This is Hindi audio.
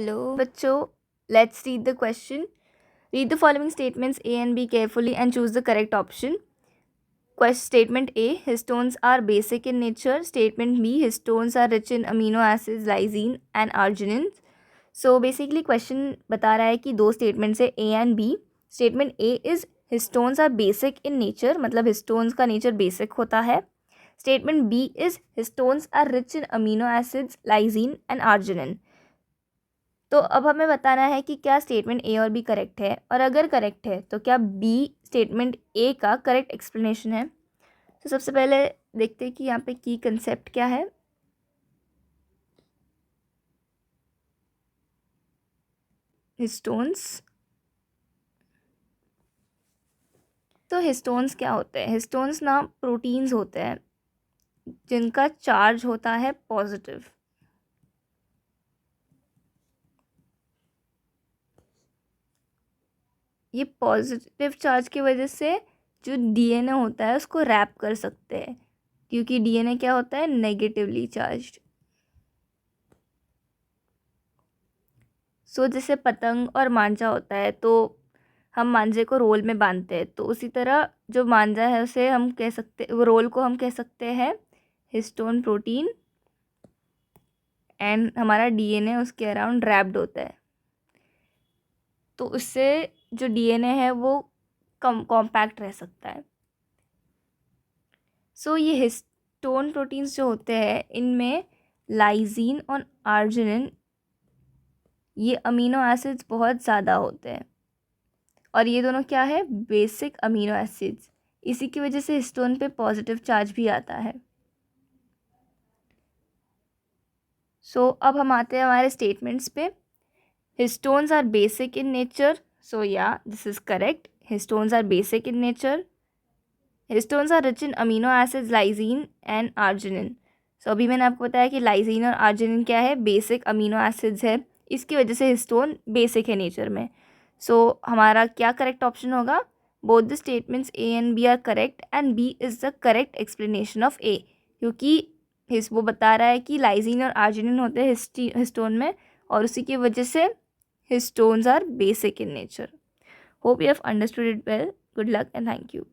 Hello, bachcho. Let's read the question. Read the following statements A and B carefully and choose the correct option. Statement A, histones are basic in nature. Statement B, histones are rich in amino acids, lysine and arginine. So basically question बता रहा है कि दो statements है A and B. Statement A is histones are basic in nature, मतलब histones का nature basic होता है. Statement B is histones are rich in amino acids, lysine and arginine. तो अब हमें बताना है कि क्या स्टेटमेंट ए और बी करेक्ट है, और अगर करेक्ट है तो क्या बी स्टेटमेंट ए का करेक्ट एक्सप्लेनेशन है. तो सबसे पहले देखते हैं कि यहाँ पे की कंसेप्ट क्या है. हिस्टोन्स. तो हिस्टोन्स क्या होते हैं? हिस्टोन्स ना प्रोटीन्स होते हैं जिनका चार्ज होता है पॉजिटिव. ये पॉजिटिव चार्ज की वजह से जो डीएनए होता है उसको रैप कर सकते हैं, क्योंकि डीएनए क्या होता है? Negatively charged. सो जैसे पतंग और मांझा होता है तो हम मांझे को रोल में बांधते हैं, तो उसी तरह जो मांझा है उसे हम कह सकते, वो रोल को हम कह सकते हैं हिस्टोन प्रोटीन, एंड हमारा डीएनए उसके अराउंड रैप्ड होता है. तो उससे जो डीएनए है वो कॉम्पैक्ट रह सकता है. सो ये हिस्टोन प्रोटीन्स जो होते हैं इनमें लाइजीन और आर्जिनिन, ये अमीनो एसिड्स बहुत ज़्यादा होते हैं, और ये दोनों क्या है? Basic amino acids. इसी की वजह से हिस्टोन पे पॉजिटिव चार्ज भी आता है. सो अब हम आते हैं हमारे स्टेटमेंट्स पे. Histones are basic in nature. So या this is correct. Histones are basic in nature. Histones are rich in amino acids, lysine and arginine. So अभी मैंने आपको बताया कि लाइजीन और आर्जिनिन क्या है? बेसिक अमीनो एसिड्स है. इसकी वजह से हिस्टोन बेसिक है नेचर में. सो हमारा क्या करेक्ट ऑप्शन होगा? Both the statements A and B are correct and B is the correct explanation of A, क्योंकि वो बता रहा है कि लाइजीन और आर्जिनिन होते हैं हिस्टोन में, और उसी की वजह से histones are basic in nature. Hope you have understood it well. Good luck and thank you.